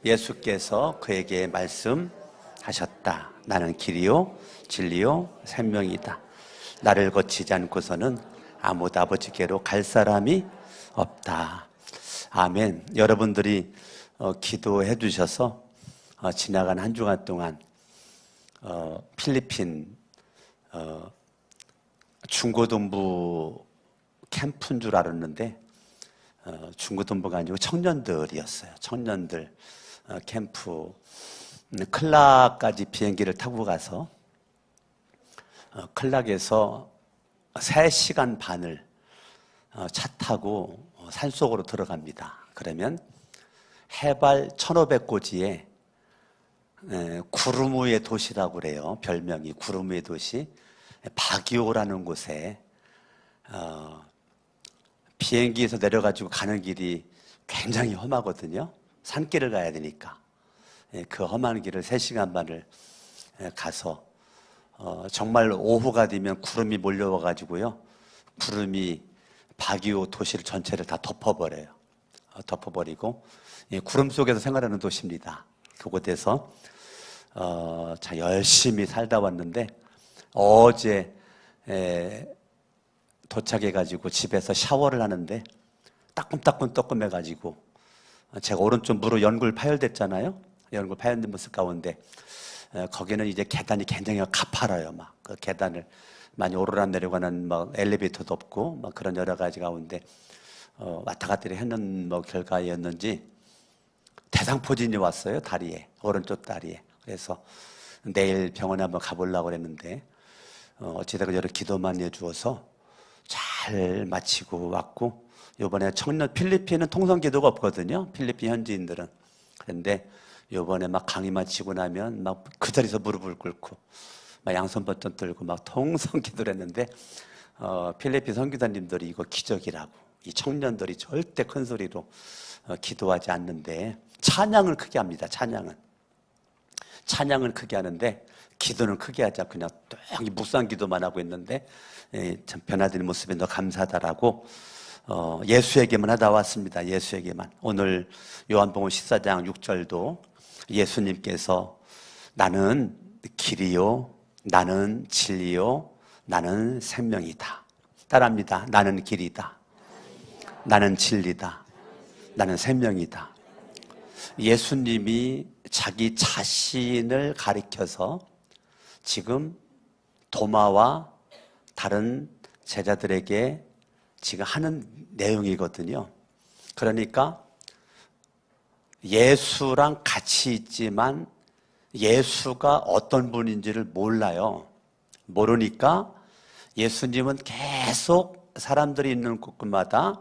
예수께서 그에게 말씀하셨다. 나는 길이요 진리요 생명이다. 나를 거치지 않고서는 아무도 아버지께로 갈 사람이 없다. 아멘. 여러분들이 기도해 주셔서 지나간 한 주간 동안 필리핀 중고등부 캠프인 줄 알았는데 중고등부가 아니고 청년들이었어요. 청년들 캠프. 클락까지 비행기를 타고 가서 클락에서 3시간 반을 차 타고 산속으로 들어갑니다. 그러면 해발 1500고지에 구름 위의 도시라고 그래요. 별명이 구름 위의 도시 바기오라는 곳에 비행기에서 내려가지고 가는 길이 굉장히 험하거든요. 산길을 가야 되니까 그 험한 길을 3시간 반을 가서 정말 오후가 되면 구름이 몰려와가지고요, 구름이 바기오 도시를 전체를 다 덮어버려요. 덮어버리고 구름 속에서 생활하는 도시입니다. 그곳에서 열심히 살다 왔는데 어제 도착해가지고 집에서 샤워를 하는데 따끔따끔 해가지고 제가 오른쪽 무릎 연골 파열됐잖아요. 연골 파열된 모습 가운데 거기는 이제 계단이 굉장히 가파라요. 막 그 계단을 많이 오르락내리고는 막 엘리베이터도 없고 막 그런 여러 가지 가운데 왔다 갔다 했는 결과였는지 대상포진이 왔어요. 다리에, 오른쪽 다리에. 그래서 내일 병원에 한번 가보려고 그랬는데 어찌다가 여러 기도만 해주어서 잘 마치고 왔고, 이번에 필리핀은 통성기도가 없거든요. 필리핀 현지인들은. 그런데 이번에 막 강의 마치고 나면 막 그 자리에서 무릎을 꿇고 막 양손 버튼 들고 막 통성기도를 했는데 필리핀 선교사님들이 이거 기적이라고, 이 청년들이 절대 큰 소리로 기도하지 않는데 찬양을 크게 합니다. 찬양을 크게 하는데 기도는 크게 하지 않고 그냥 뚝 묵상 기도만 하고 있는데 참 변화되는 모습에 너 감사하다라고 예수에게만 하다 왔습니다. 예수에게만. 오늘 요한복음 14장 6절도 예수님께서 나는 길이요 나는 진리요 나는 생명이다. 따라합니다. 나는 길이다. 나는 진리다. 나는 생명이다. 예수님이 자기 자신을 가리켜서 지금 도마와 다른 제자들에게 지금 하는 내용이거든요. 그러니까 예수랑 같이 있지만 예수가 어떤 분인지를 몰라요. 모르니까 예수님은 계속 사람들이 있는 곳마다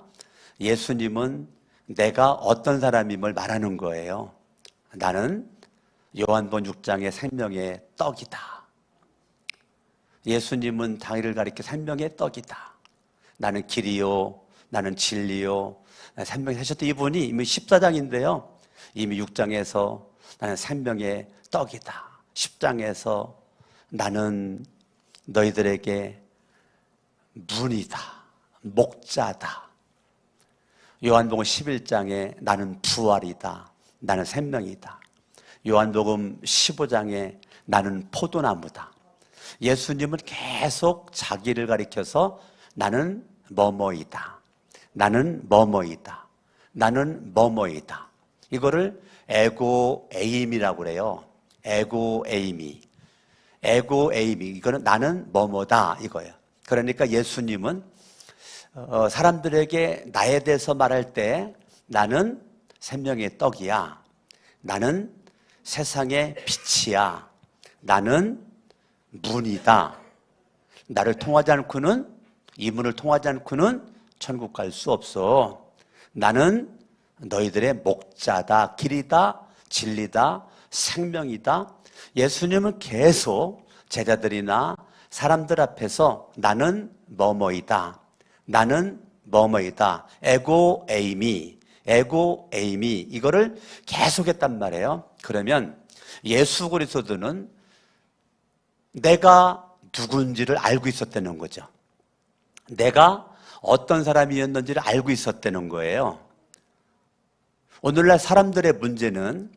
예수님은 내가 어떤 사람임을 말하는 거예요. 나는 요한복음 6장의 생명의 떡이다. 예수님은 당일을 가리켜 생명의 떡이다. 나는 길이요 나는 진리요 생명이 하셨던 이분이 이미 14장인데요 이미 6장에서 나는 생명의 떡이다, 10장에서 나는 너희들에게 문이다, 목자다, 요한복음 11장에 나는 부활이다, 나는 생명이다, 요한복음 15장에 나는 포도나무다. 예수님은 계속 자기를 가리켜서 나는 뭐뭐이다, 나는 뭐뭐이다, 나는 뭐뭐이다. 이거를 에고에임이라고 그래요. 에고에임이. 이거는 나는 뭐뭐다 이거예요. 그러니까 예수님은 사람들에게 나에 대해서 말할 때 나는 생명의 떡이야, 나는 세상의 빛이야, 나는 문이다, 나를 통하지 않고는, 이 문을 통하지 않고는 천국 갈 수 없어, 나는 너희들의 목자다, 길이다, 진리다, 생명이다. 예수님은 계속 제자들이나 사람들 앞에서 나는 뭐뭐이다, 나는 뭐뭐이다, 에고에이미 이거를 계속했단 말이에요. 그러면 예수 그리스도는 내가 누군지를 알고 있었다는 거죠. 내가 어떤 사람이었는지를 알고 있었다는 거예요. 오늘날 사람들의 문제는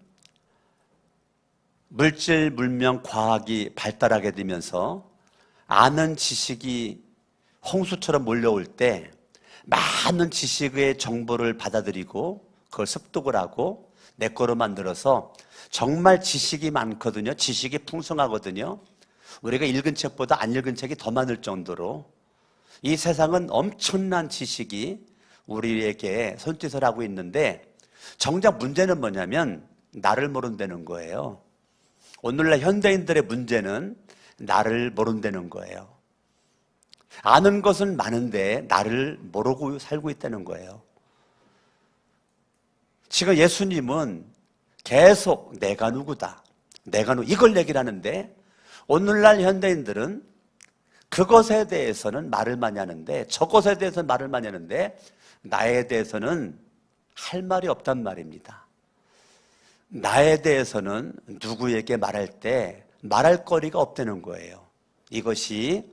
물질, 물명, 과학이 발달하게 되면서 아는 지식이 홍수처럼 몰려올 때 많은 지식의 정보를 받아들이고 그걸 습득을 하고 내 거로 만들어서 정말 지식이 많거든요. 지식이 풍성하거든요. 우리가 읽은 책보다 안 읽은 책이 더 많을 정도로 이 세상은 엄청난 지식이 우리에게 손짓을 하고 있는데 정작 문제는 뭐냐면 나를 모른다는 거예요. 오늘날 현대인들의 문제는 나를 모른다는 거예요. 아는 것은 많은데 나를 모르고 살고 있다는 거예요. 지금 예수님은 계속 내가 누구다, 내가 누구 이걸 얘기를 하는데 오늘날 현대인들은 그것에 대해서는 말을 많이 하는데 저것에 대해서는 말을 많이 하는데 나에 대해서는 할 말이 없단 말입니다. 나에 대해서는 누구에게 말할 때 말할 거리가 없다는 거예요. 이것이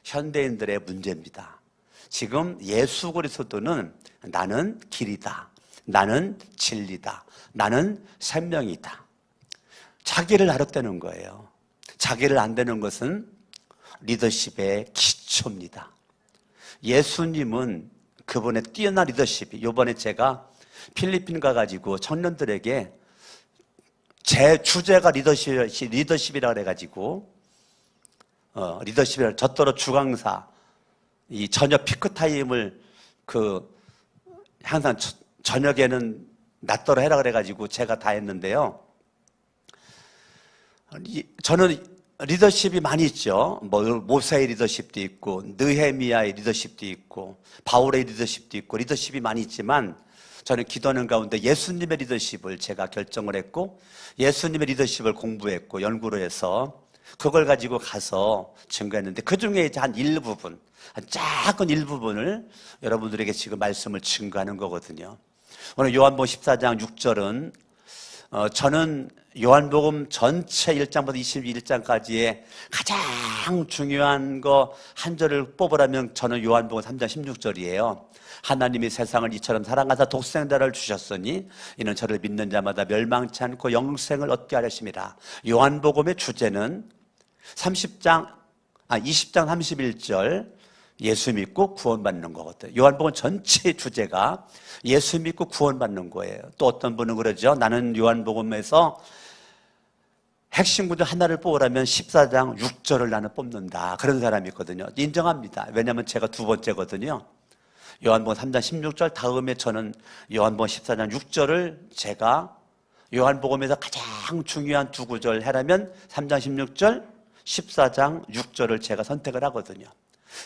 현대인들의 문제입니다. 지금 예수 그리스도는 나는 길이다, 나는 진리다, 나는 생명이다. 자기를 알았다는 거예요. 자기를 안다는 것은 리더십의 기초입니다. 예수님은 그분의 뛰어난 리더십이, 이번에 제가 필리핀 가가지고 청년들에게 제 주제가 리더십이라 그래가지고 리더십이라 젖도로 주강사 이 저녁 피크타임을 항상 저녁에는 낮더러 해라 그래가지고 제가 다 했는데요. 저는 리더십이 많이 있죠. 모세의 리더십도 있고 느헤미야의 리더십도 있고 바울의 리더십도 있고 리더십이 많이 있지만 저는 기도하는 가운데 예수님의 리더십을 제가 결정을 했고 예수님의 리더십을 공부했고 연구를 해서 그걸 가지고 가서 증거했는데 그중에 이제 한 일부분, 한 작은 일부분을 여러분들에게 지금 말씀을 증거하는 거거든요. 오늘 요한복음 14장 6절은 저는 요한복음 전체 1장부터 21장까지의 가장 중요한 거 한 절을 뽑으라면 저는 요한복음 3장 16절이에요. 하나님이 세상을 이처럼 사랑하사 독생자를 주셨으니 이는 저를 믿는 자마다 멸망치 않고 영생을 얻게 하려심이라. 요한복음의 주제는 20장 31절 예수 믿고 구원받는 거거든요. 요한복음 전체의 주제가 예수 믿고 구원받는 거예요. 또 어떤 분은 그러죠. 나는 요한복음에서 핵심 구절 하나를 뽑으라면 14장 6절을 나는 뽑는다. 그런 사람이 있거든요. 인정합니다. 왜냐하면 제가 두 번째거든요. 요한복음 3장 16절 다음에 저는 요한복음 14장 6절을 제가 요한복음에서 가장 중요한 두 구절 해라면 3장 16절, 14장 6절을 제가 선택을 하거든요.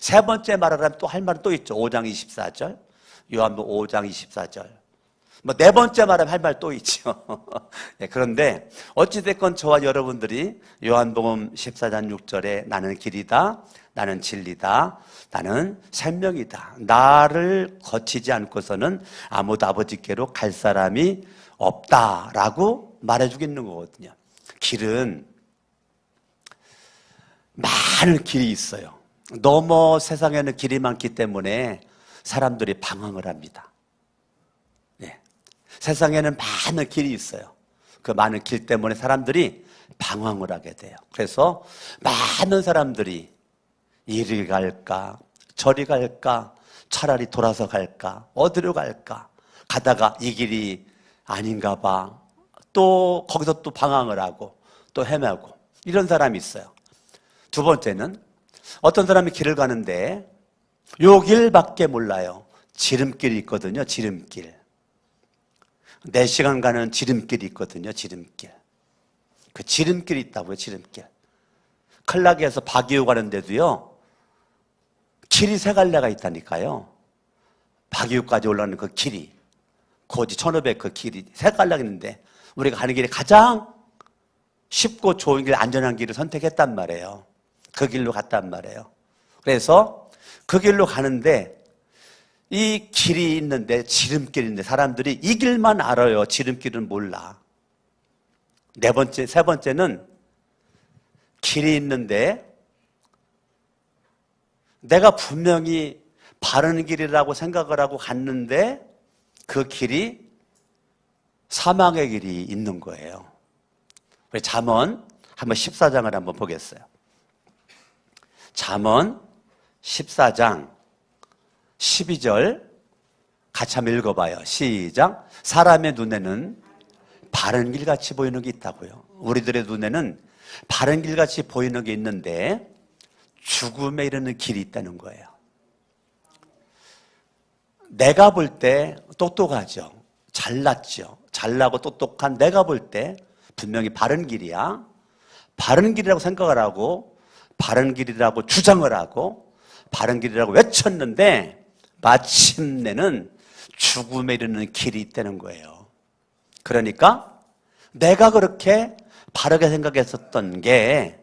세 번째 말하라면 또 할 말은 또 있죠. 5장 24절, 요한복음 5장 24절. 네 번째 말하면 할 말 또 있죠. 네, 그런데 어찌됐건 저와 여러분들이 요한복음 14장 6절에 나는 길이다, 나는 진리다, 나는 생명이다, 나를 거치지 않고서는 아무도 아버지께로 갈 사람이 없다라고 말해주고 있는 거거든요. 길은 많은 길이 있어요. 너무 세상에는 길이 많기 때문에 사람들이 방황을 합니다. 네. 세상에는 많은 길이 있어요. 그 많은 길 때문에 사람들이 방황을 하게 돼요. 그래서 많은 사람들이 이리 갈까 저리 갈까 차라리 돌아서 갈까 어디로 갈까 가다가 이 길이 아닌가 봐 또 거기서 또 방황을 하고 또 헤매고 이런 사람이 있어요. 두 번째는 어떤 사람이 길을 가는데 요 길밖에 몰라요. 지름길이 있거든요. 지름길. 4시간 가는 지름길이 있거든요. 지름길. 그 지름길이 있다고요. 지름길. 클라게에서 바기오 가는 데도요. 길이 3갈래가 있다니까요. 바기오까지 올라가는 그 길이. 고지 1500 그 길이 3갈래가 있는데 우리가 가는 길이 가장 쉽고 좋은 길, 안전한 길을 선택했단 말이에요. 그 길로 갔단 말이에요. 그래서 그 길로 가는데 이 길이 있는데 지름길인데 사람들이 이 길만 알아요. 지름길은 몰라. 세 번째는 길이 있는데 내가 분명히 바른 길이라고 생각을 하고 갔는데 그 길이 사망의 길이 있는 거예요. 우리 잠언 한번 14장을 한번 보겠어요. 잠언 14장 12절 같이 한번 읽어봐요. 시작. 사람의 눈에는 바른 길같이 보이는 게 있다고요. 우리들의 눈에는 바른 길같이 보이는 게 있는데 죽음에 이르는 길이 있다는 거예요. 내가 볼 때 똑똑하죠. 잘났죠. 잘나고 똑똑한 내가 볼 때 분명히 바른 길이야. 바른 길이라고 생각을 하고 바른 길이라고 주장을 하고 바른 길이라고 외쳤는데 마침내는 죽음에 이르는 길이 있다는 거예요. 그러니까 내가 그렇게 바르게 생각했었던 게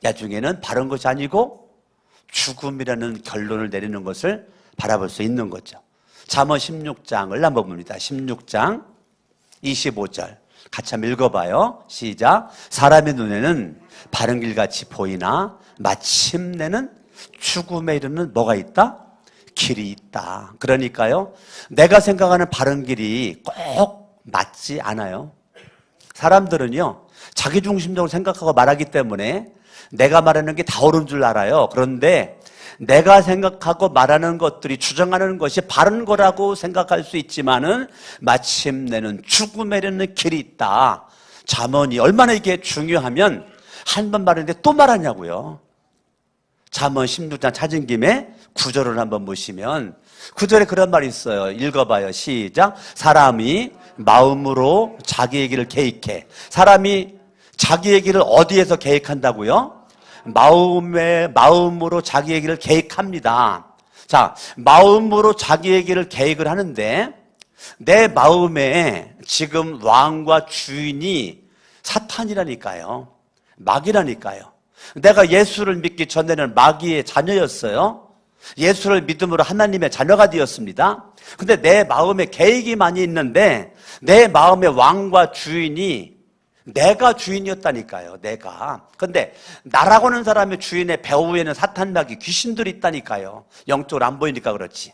나중에는 바른 것이 아니고 죽음이라는 결론을 내리는 것을 바라볼 수 있는 거죠. 잠언 16장을 한번 봅니다. 16장 25절 같이 한번 읽어봐요. 시작. 사람의 눈에는 바른 길같이 보이나 마침내는 죽음에 이르는 뭐가 있다? 길이 있다. 그러니까요, 내가 생각하는 바른 길이 꼭 맞지 않아요. 사람들은요, 자기중심적으로 생각하고 말하기 때문에 내가 말하는 게 다 옳은 줄 알아요. 그런데 내가 생각하고 말하는 것들이 주장하는 것이 바른 거라고 생각할 수 있지만은 마침내는 죽음에 이르는 길이 있다. 잠언이 얼마나 이게 중요하면 한 번 말했는데 또 말하냐고요. 잠언 16장 찾은 김에 9절을 한번 보시면 9절에 그런 말이 있어요. 읽어봐요. 시작. 사람이 마음으로 자기 얘기를 계획해. 사람이 자기 얘기를 어디에서 계획한다고요? 마음으로 자기 얘기를 계획합니다. 자, 마음으로 자기 얘기를 계획을 하는데 내 마음에 지금 왕과 주인이 사탄이라니까요. 마귀라니까요. 내가 예수를 믿기 전에는 마귀의 자녀였어요. 예수를 믿음으로 하나님의 자녀가 되었습니다. 근데 내 마음에 계획이 많이 있는데 내 마음의 왕과 주인이 내가 주인이었다니까요. 내가. 근데 나라고 하는 사람의 주인의 배후에는 사탄, 마귀, 귀신들이 있다니까요. 영적으로 안 보이니까 그렇지.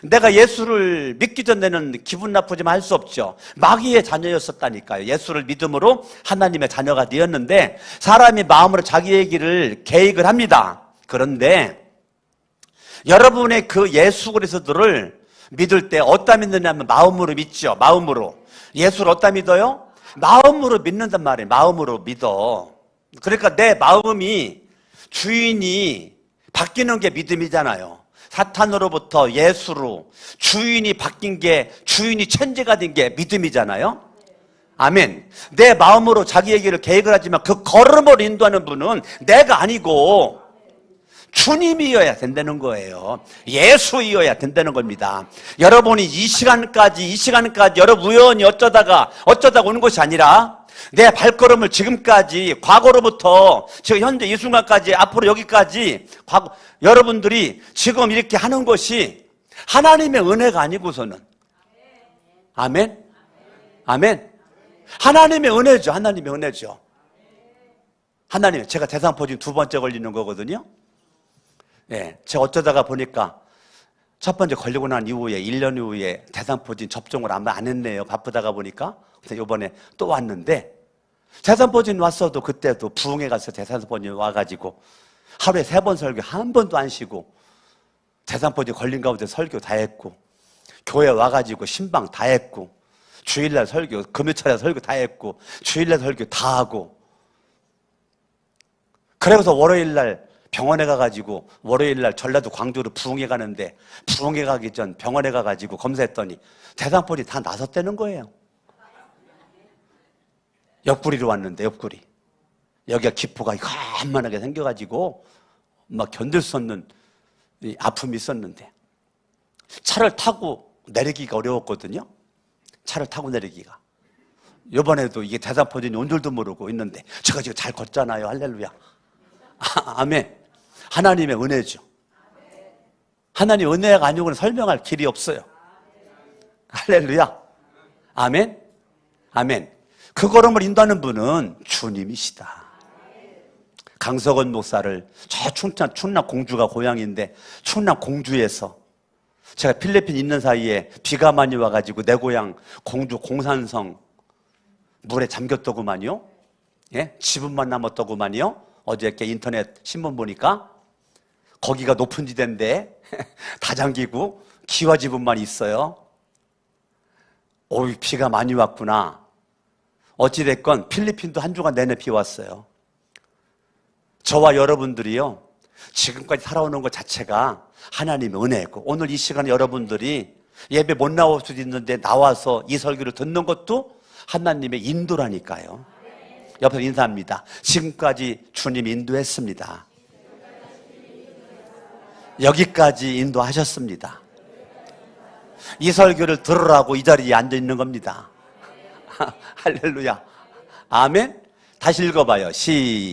내가 예수를 믿기 전에는 기분 나쁘지만 할 수 없죠. 마귀의 자녀였었다니까요. 예수를 믿음으로 하나님의 자녀가 되었는데 사람이 마음으로 자기 얘기를 계획을 합니다. 그런데 여러분의 그 예수 그리스도를 믿을 때 어디다 믿느냐면 마음으로 믿죠. 마음으로. 예수를 어디다 믿어요? 마음으로 믿는단 말이에요. 마음으로 믿어. 그러니까 내 마음이 주인이 바뀌는 게 믿음이잖아요. 사탄으로부터 예수로 주인이 바뀐 게, 주인이 천재가 된 게 믿음이잖아요. 아멘. 내 마음으로 자기 얘기를 계획을 하지만 그 걸음을 인도하는 분은 내가 아니고 주님이어야 된다는 거예요. 예수이어야 된다는 겁니다. 여러분이 이 시간까지 여러분 우연히 어쩌다가 오는 것이 아니라 내 발걸음을 지금까지 과거로부터 지금 현재 이 순간까지 앞으로 여기까지 여러분들이 지금 이렇게 하는 것이 하나님의 은혜가 아니고서는 아멘? 아멘? 하나님의 은혜죠. 하나님의 은혜죠. 하나님, 제가 대상포진 2번째 걸리는 거거든요. 예, 제가 어쩌다가 보니까 첫 번째 걸리고 난 이후에 1년 이후에 대상포진 접종을 아마 안 했네요. 바쁘다가 보니까. 그래서 이번에 또 왔는데 대상포진 왔어도 그때도 부흥회 가서 대상포진 와가지고 하루에 3번 설교 한 번도 안 쉬고 대상포진 걸린 가운데 설교 다 했고 교회 와가지고 신방 다 했고 주일날 설교, 금요일날 설교 다 했고 주일날 설교 다 하고 그래서 월요일날 병원에 가가지고 월요일날 전라도 광주로 부흥회 가는데 부흥회 가기 전 병원에 가가지고 검사했더니 대상포진이 다 나섰다는 거예요. 옆구리로 왔는데 옆구리 여기가 기포가 한만하게 생겨가지고 막 견딜 수 없는 아픔이 있었는데 차를 타고 내리기가 어려웠거든요. 차를 타고 내리기가. 이번에도 이게 대상포진이 온 줄도 모르고 있는데 제가 지금 잘 걷잖아요. 할렐루야. 아멘. 하나님의 은혜죠. 하나님 은혜가 아니고는 설명할 길이 없어요. 할렐루야. 아멘. 아멘. 그 걸음을 인도하는 분은 주님이시다. 강석원 목사를 저 충남 공주가 고향인데 충남 공주에서 제가 필리핀 있는 사이에 비가 많이 와가지고 내 고향 공주 공산성 물에 잠겼더구만요. 예? 지분만 남았더구만요. 어저께 인터넷 신문 보니까 거기가 높은 지대인데 다 잠기고 기와 지분만 있어요. 비가 많이 왔구나. 어찌됐건 필리핀도 한 주간 내내 비 왔어요. 저와 여러분들이요, 지금까지 살아오는 것 자체가 하나님의 은혜고, 오늘 이 시간에 여러분들이 예배 못 나올 수도 있는데 나와서 이 설교를 듣는 것도 하나님의 인도라니까요. 옆에서 인사합니다. 지금까지 주님 인도했습니다. 여기까지 인도하셨습니다. 이 설교를 들으라고 이 자리에 앉아 있는 겁니다. 할렐루야. 아멘. 다시 읽어봐요.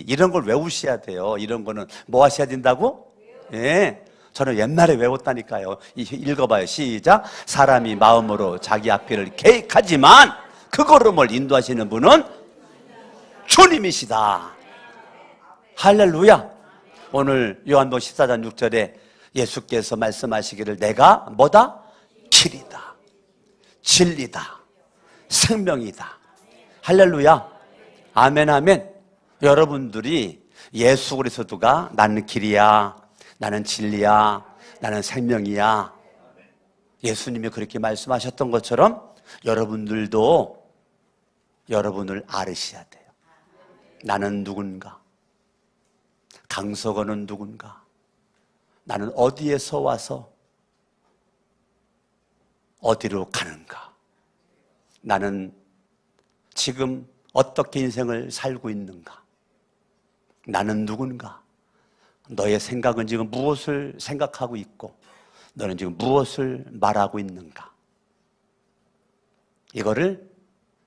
이런 걸 외우셔야 돼요. 이런 거는 뭐 하셔야 된다고? 예. 저는 옛날에 외웠다니까요. 읽어봐요. 시작. 사람이 마음으로 자기 앞길을 계획하지만 그 걸음을 인도하시는 분은 주님이시다. 할렐루야. 오늘 요한복음 14장 6절에 예수께서 말씀하시기를 내가 뭐다? 길이다, 진리다, 생명이다. 할렐루야. 아멘, 아멘. 여러분들이 예수 그리스도가 나는 길이야, 나는 진리야, 나는 생명이야, 예수님이 그렇게 말씀하셨던 것처럼 여러분들도 여러분을 알으셔야 돼요. 나는 누군가? 강석원은 누군가? 나는 어디에서 와서 어디로 가는가? 나는 지금 어떻게 인생을 살고 있는가? 나는 누군가? 너의 생각은 지금 무엇을 생각하고 있고 너는 지금 무엇을 말하고 있는가? 이거를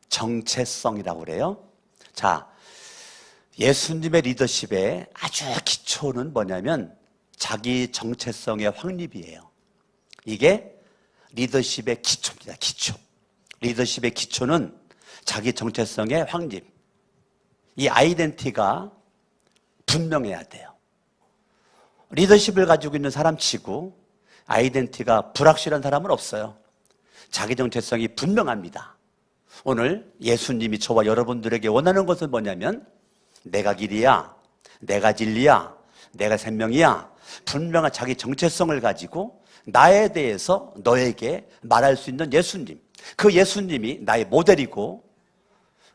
정체성이라고 그래요. 자, 예수님의 리더십의 아주 기초는 뭐냐면 자기 정체성의 확립이에요. 이게 리더십의 기초입니다. 기초. 리더십의 기초는 자기 정체성의 확립. 이 아이덴티티가 분명해야 돼요. 리더십을 가지고 있는 사람 치고 아이덴티티가 불확실한 사람은 없어요. 자기 정체성이 분명합니다. 오늘 예수님이 저와 여러분들에게 원하는 것은 뭐냐면 내가 길이야, 내가 진리야, 내가 생명이야. 분명한 자기 정체성을 가지고 나에 대해서 너에게 말할 수 있는 예수님. 그 예수님이 나의 모델이고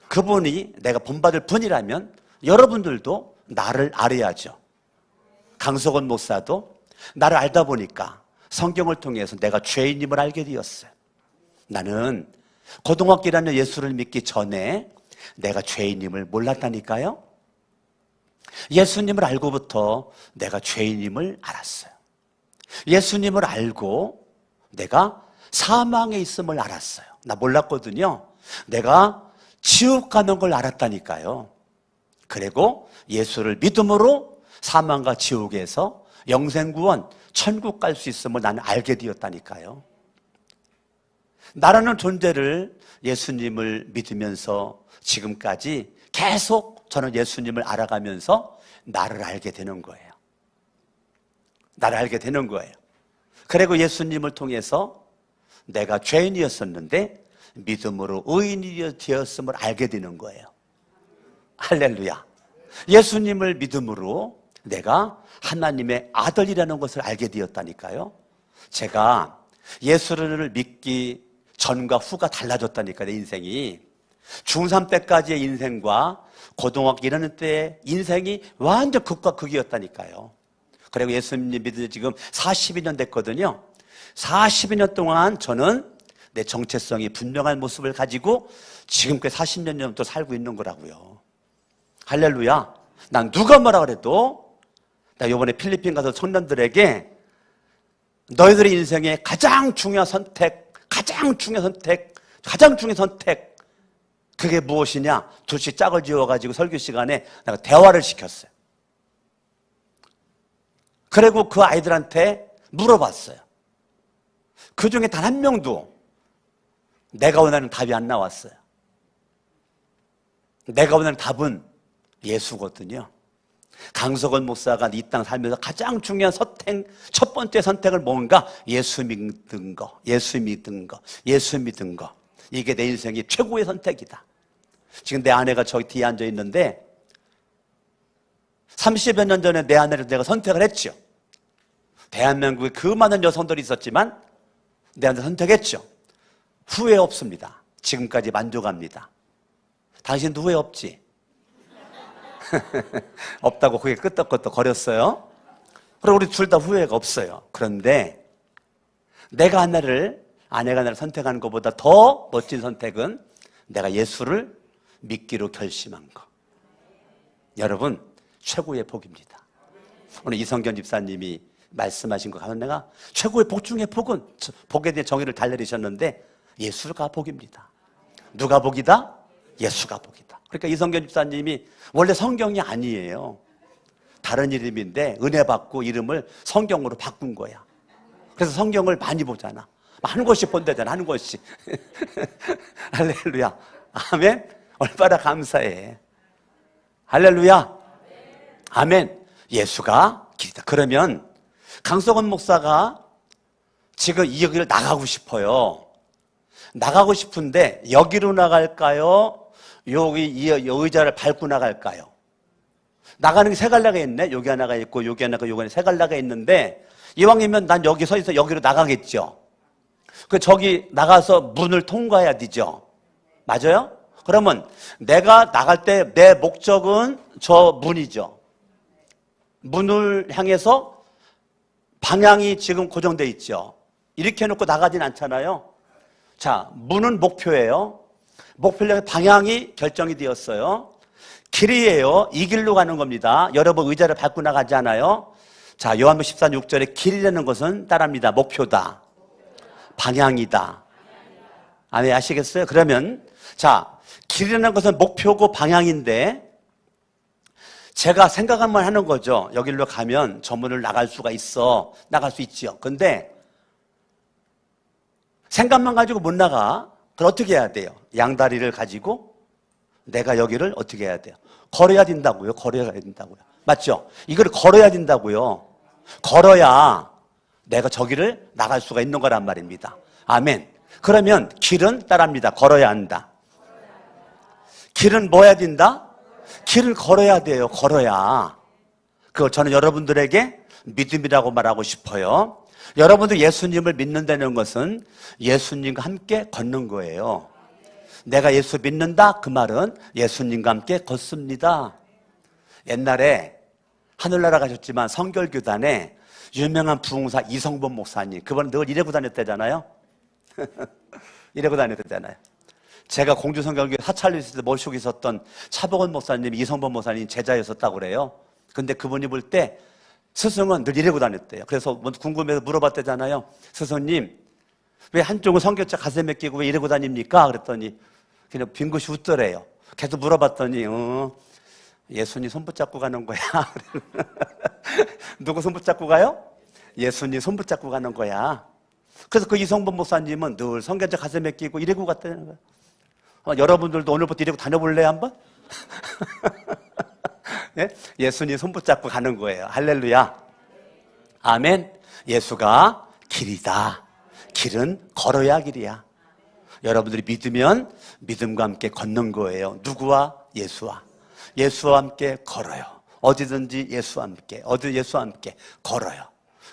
그분이 내가 본받을 분이라면 여러분들도 나를 알아야죠. 강석원 목사도 나를 알다 보니까 성경을 통해서 내가 죄인임을 알게 되었어요. 나는 고등학교 1학년 예수를 믿기 전에 내가 죄인임을 몰랐다니까요. 예수님을 알고부터 내가 죄인임을 알았어요. 예수님을 알고 내가 사망에 있음을 알았어요. 나 몰랐거든요. 내가 지옥 가는 걸 알았다니까요. 그리고 예수를 믿음으로 사망과 지옥에서 영생구원, 천국 갈 수 있음을 나는 알게 되었다니까요. 나라는 존재를 예수님을 믿으면서 지금까지 계속 저는 예수님을 알아가면서 나를 알게 되는 거예요. 나를 알게 되는 거예요. 그리고 예수님을 통해서 내가 죄인이었었는데 믿음으로 의인이 되었음을 알게 되는 거예요. 할렐루야. 예수님을 믿음으로 내가 하나님의 아들이라는 것을 알게 되었다니까요. 제가 예수를 믿기 전과 후가 달라졌다니까요. 내 인생이 중3 때까지의 인생과 고등학교 1학년 때의 인생이 완전 극과 극이었다니까요. 그리고 예수님 믿은 지금 42년 됐거든요. 42년 동안 저는 내 정체성이 분명한 모습을 가지고 지금까지 40년 전부터 살고 있는 거라고요. 할렐루야. 난 누가 뭐라 그래도 나 이번에 필리핀 가서 청년들에게 너희들의 인생의 가장 중요한 선택, 가장 중요한 선택 그게 무엇이냐? 둘씩 짝을 지어가지고 설교 시간에 내가 대화를 시켰어요. 그리고 그 아이들한테 물어봤어요. 그 중에 단 한 명도 내가 원하는 답이 안 나왔어요. 내가 원하는 답은 예수거든요. 강석원 목사가 이 땅 살면서 가장 중요한 첫 번째 선택을 뭔가? 예수 믿는 거. 이게 내 인생의 최고의 선택이다. 지금 내 아내가 저기 뒤에 앉아 있는데 30여 년 전에 내 아내를 내가 선택을 했죠. 대한민국에 그 많은 여성들이 있었지만 내 아내를 선택했죠. 후회 없습니다. 지금까지 만족합니다. 당신도 후회 없지? 없다고 그게 끄떡끄떡 거렸어요. 그리고 우리 둘 다 후회가 없어요. 그런데 아내가 나를 선택하는 것보다 더 멋진 선택은 내가 예수를 믿기로 결심한 것. 여러분, 최고의 복입니다. 오늘 이성견 집사님이 말씀하신 거 가면 내가 최고의 복 중의 복은, 복에 대한 정의를 달 내리셨는데 예수가 복입니다. 누가 복이다? 예수가 복이다. 그러니까 이성견 집사님이 원래 성경이 아니에요. 다른 이름인데 은혜 받고 이름을 성경으로 바꾼 거야. 그래서 성경을 많이 보잖아. 한 권씩 본다잖아, 한 권씩. 할렐루야. 아멘. 얼마나 감사해. 할렐루야. 아멘. 예수가 길이다. 그러면 강석원 목사가 지금 이 여기를 나가고 싶어요. 나가고 싶은데 여기로 나갈까요? 여기 이 의자를 밟고 나갈까요? 나가는 게 세 갈래가 있네. 여기 하나가 있고 여기 하나가 여기 하나 세 갈래가 있는데 이왕이면 난 여기 서 있어 여기로 나가겠죠. 그 저기 나가서 문을 통과해야 되죠. 맞아요? 그러면 내가 나갈 때 내 목적은 저 문이죠. 문을 향해서 방향이 지금 고정돼 있죠. 이렇게 해놓고 나가진 않잖아요. 자, 문은 목표예요. 목표를 향해 방향이 결정이 되었어요. 길이에요. 이 길로 가는 겁니다. 여러분 의자를 밟고 나가지 않아요. 자, 요한복음 14장 6절에 길이라는 것은 따라합니다. 목표다. 방향이다. 아멘, 아시겠어요? 그러면 자, 길이라는 것은 목표고 방향인데 제가 생각만 하는 거죠. 여기로 가면 저 문을 나갈 수가 있어. 나갈 수 있죠. 근데 생각만 가지고 못 나가. 그럼 어떻게 해야 돼요? 양다리를 가지고 내가 여기를 어떻게 해야 돼요? 걸어야 된다고요. 걸어야 된다고요. 맞죠? 이걸 걸어야 된다고요. 걸어야 내가 저기를 나갈 수가 있는 거란 말입니다. 아멘. 그러면 길은 따라합니다. 걸어야 한다. 길은 뭐 해야 된다? 길을 걸어야 돼요. 걸어야. 그걸 저는 여러분들에게 믿음이라고 말하고 싶어요. 여러분들 예수님을 믿는다는 것은 예수님과 함께 걷는 거예요. 내가 예수 믿는다? 그 말은 예수님과 함께 걷습니다. 옛날에 하늘나라 가셨지만 성결교단에 유명한 부흥사 이성범 목사님, 그분은 늘 이래고 다녔다잖아요. 이래고 다녔다잖아요. 제가 공주성결교회 사찰로 있을 때 모시고 있었던 차복원 목사님이 이성범 목사님 제자였었다고 그래요. 근데 그분이 볼 때 스승은 늘 이래고 다녔대요. 그래서 궁금해서 물어봤대잖아요. 스승님, 왜 한쪽은 성결자 가슴에 끼고 왜 이래고 다닙니까? 그랬더니 그냥 빙긋이 웃더래요. 계속 물어봤더니 예수님 손 붙잡고 가는 거야. 누구 손 붙잡고 가요? 예수님 손 붙잡고 가는 거야. 그래서 그 이성범 목사님은 늘 성결자 가슴에 끼고 이래고 갔다는 거예요. 여러분들도 오늘부터 이래고 다녀볼래요 한번? 네? 예수님 손 붙잡고 가는 거예요. 할렐루야. 아멘. 예수가 길이다. 길은 걸어야 길이야. 여러분들이 믿으면 믿음과 함께 걷는 거예요. 누구와? 예수와. 예수와 함께 걸어요. 어디든지 예수와 함께, 어디 예수와 함께 걸어요.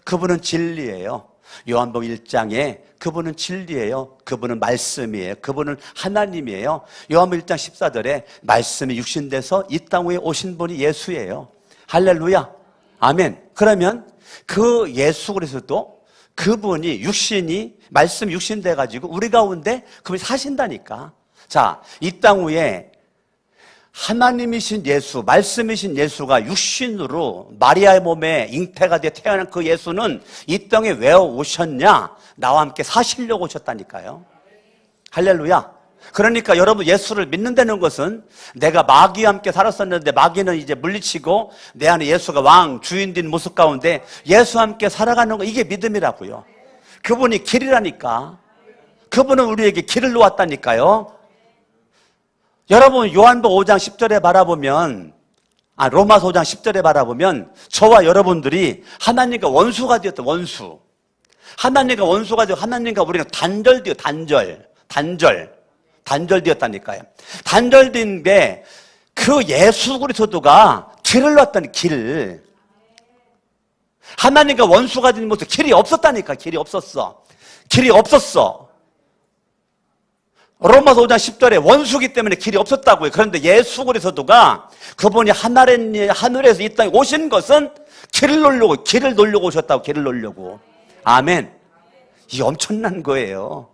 그분은 진리예요. 요한복음 1장에 그분은 진리예요. 그분은 말씀이에요. 그분은 하나님이에요. 요한복음 1장 14절에 말씀이 육신돼서 이 땅 위에 오신 분이 예수예요. 할렐루야. 아멘. 그러면 그 예수 그리스도 그분이 육신이 말씀 육신 돼가지고 우리 가운데 그분이 사신다니까. 자, 이 땅 위에 하나님이신 예수, 말씀이신 예수가 육신으로 마리아의 몸에 잉태가 되어 태어난 그 예수는 이 땅에 왜 오셨냐? 나와 함께 사시려고 오셨다니까요. 할렐루야. 그러니까 여러분 예수를 믿는다는 것은 내가 마귀와 함께 살았었는데 마귀는 이제 물리치고 내 안에 예수가 왕, 주인 된 모습 가운데 예수와 함께 살아가는 거, 이게 믿음이라고요. 그분이 길이라니까. 그분은 우리에게 길을 놓았다니까요. 여러분 요한복음 5장 10절에 바라보면 로마서 5장 10절에 바라보면 저와 여러분들이 하나님과 원수가 되었다. 원수. 하나님과 원수가 되어 하나님과 우리가 단절되어 단절되었다니까요. 단절된 게 그 예수 그리스도가 길을 놓았다니, 길. 하나님과 원수가 된 모습, 길이 없었다니까. 길이 없었어. 길이 없었어. 로마서 5장 10절에 원수기 때문에 길이 없었다고요. 그런데 예수 그리스도가 그분이 하늘에서 이 땅에 오신 것은 길을 놓으려고 오셨다고. 길을 놓으려고. 아멘. 이게 엄청난 거예요.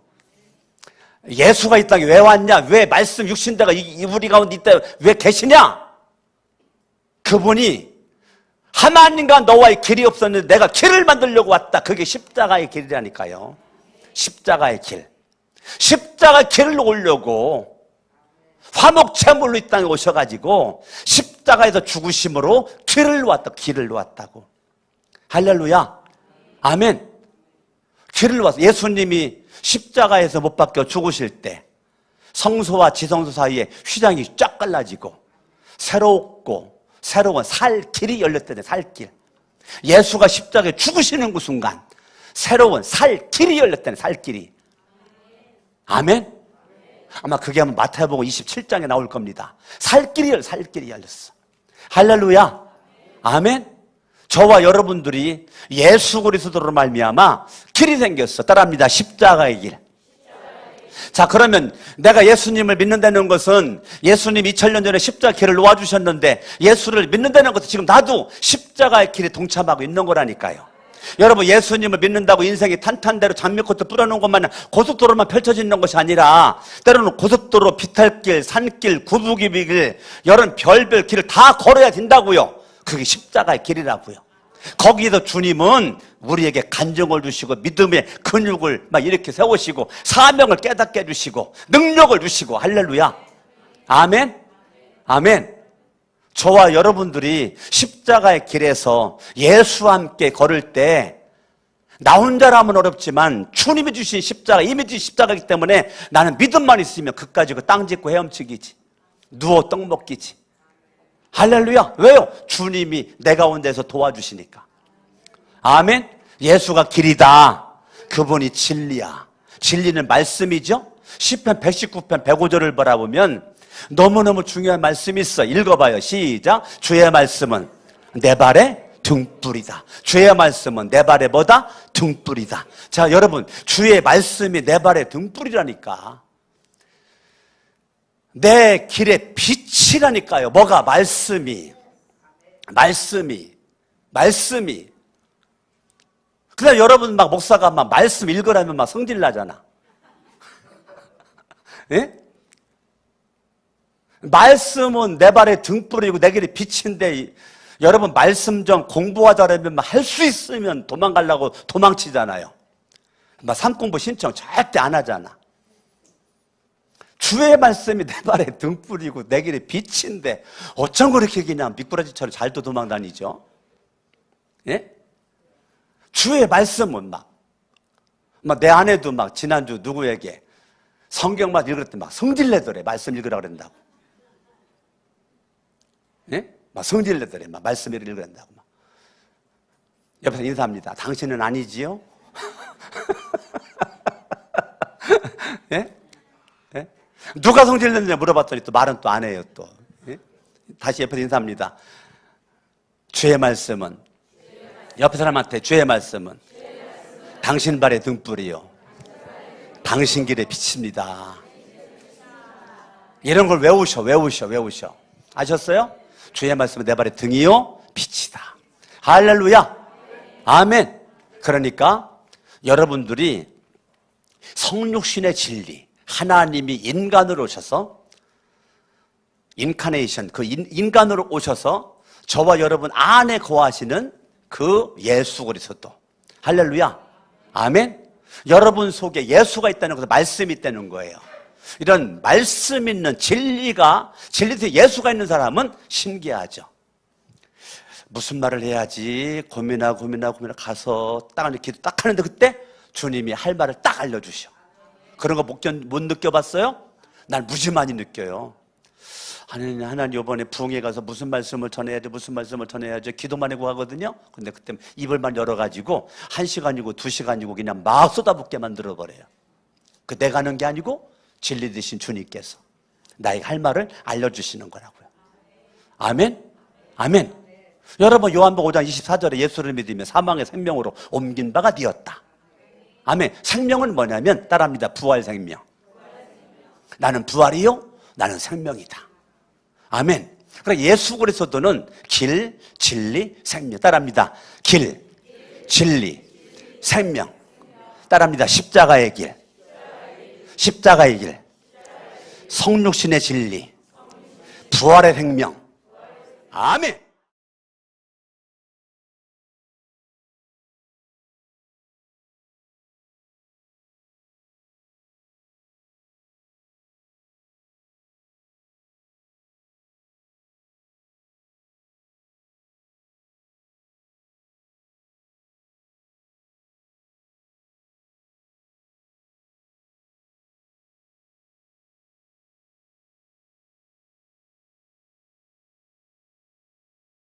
예수가 이 땅에 왜 왔냐? 왜 말씀 육신대가 우리 가운데 있다 왜 계시냐? 그분이 하나님과 너와의 길이 없었는데 내가 길을 만들려고 왔다. 그게 십자가의 길이라니까요. 십자가의 길. 십자가 길을 놓으려고 화목제물로 이 땅에 오셔가지고 십자가에서 죽으심으로 길을 놓았다고. 할렐루야. 아멘. 길을 놓았어. 예수님이 십자가에서 못 박혀 죽으실 때 성소와 지성소 사이에 휘장이 쫙 갈라지고 새로운 살길이 열렸다네. 살길. 예수가 십자가에 죽으시는 그 순간 새로운 살길이 열렸다네. 살길이. 아멘. 아마 그게 아마 마태복음 27장에 나올 겁니다. 살길이 열렸어. 할렐루야. 아멘. 저와 여러분들이 예수 그리스도로 말미암아 길이 생겼어. 따라합니다. 십자가의 길. 자, 그러면 내가 예수님을 믿는다는 것은 예수님 2000년 전에 십자가 길을 놓아주셨는데 예수를 믿는다는 것은 지금 나도 십자가의 길에 동참하고 있는 거라니까요. 여러분, 예수님을 믿는다고 인생이 탄탄대로 장미꽃을 뿌려놓은 것만 고속도로만 펼쳐지는 것이 아니라 때로는 고속도로, 비탈길, 산길, 구부기길 여러 별별 길을 다 걸어야 된다고요. 그게 십자가의 길이라고요. 거기에서 주님은 우리에게 간증을 주시고 믿음의 근육을 막 이렇게 세우시고 사명을 깨닫게 해주시고 능력을 주시고. 할렐루야. 아멘. 아멘. 저와 여러분들이 십자가의 길에서 예수와 함께 걸을 때 나 혼자라면 어렵지만 주님이 주신 십자가, 이미 주신 십자가이기 때문에 나는 믿음만 있으면 그까지 그 땅 짚고 헤엄치기지, 누워 떡 먹기지. 할렐루야. 왜요? 주님이 내 가운데서 도와주시니까. 아멘. 예수가 길이다. 그분이 진리야. 진리는 말씀이죠. 시편 119편 105절을 바라보면 너무너무 중요한 말씀이 있어. 읽어봐요. 시작. 주의 말씀은 내 발의 등불이다. 주의 말씀은 내 발의 뭐다? 등불이다. 자, 여러분, 주의 말씀이 내 발의 등불이라니까. 내 길의 빛이라니까요. 뭐가? 말씀이. 그냥 여러분 막 목사가 막 말씀 읽으라면 막 성질 나잖아. 예? 말씀은 내 발의 등불이고 내 길의 빛인데 여러분 말씀 좀 공부하자라면 할 수 있으면 도망가려고 도망치잖아요. 막 삶공부 신청 절대 안 하잖아. 주의 말씀이 내 발의 등불이고 내 길의 빛인데 어쩜 그렇게 그냥 미꾸라지처럼 잘도 도망다니죠? 예? 주의 말씀은 막 내 아내도 막 지난주 누구에게 성경만 읽을 때 막 성질내더래. 말씀 읽으라 그런다고. 예? 막 성질내더래. 막 말씀 읽으란다고. 막. 옆에서 인사합니다. 당신은 아니지요? 예? 예? 누가 성질냈느냐 물어봤더니 또 말은 또 안 해요. 또. 예? 다시 옆에서 인사합니다. 주의 말씀은 옆에 사람한테 주의 말씀은 당신 발의 등불이요 당신 길의 빛입니다. 이런 걸 외우셔. 아셨어요? 주의 말씀은 내 발의 등이요 빛이다. 할렐루야. 아멘. 그러니까 여러분들이 성육신의 진리, 하나님이 인간으로 오셔서 인카네이션, 그 인간으로 오셔서 저와 여러분 안에 거하시는 그 예수 그리스도. 할렐루야. 아멘. 여러분 속에 예수가 있다는 것은 말씀이 있다는 거예요. 이런 말씀 있는 진리도 예수가 있는 사람은 신기하죠. 무슨 말을 해야지 고민하고 가서 딱 기도 딱 하는데 그때 주님이 할 말을 딱 알려주셔. 그런 거 못 느껴봤어요? 난 무지 많이 느껴요. 하나님 이번에 부흥회 가서 무슨 말씀을 전해야지 기도만 하고 가거든요. 근데 그때 입을만 열어가지고 1시간이고 2시간이고 그냥 막 쏟아붓게 만들어버려요. 그 내가 하는 게 아니고 진리 되신 주님께서 나에게 할 말을 알려주시는 거라고요. 아멘. 아멘. 여러분 요한복음 5장 24절에 예수를 믿으며 사망의 생명으로 옮긴 바가 되었다. 아멘. 생명은 뭐냐면 따라합니다. 부활 생명. 나는 부활이요 나는 생명이다. 아멘. 그러니까 예수 그리스도는 길, 진리, 생명. 따라합니다. 길, 진리, 생명. 따라합니다. 십자가의 길, 십자가의 길, 성육신의 진리, 부활의 생명. 아멘.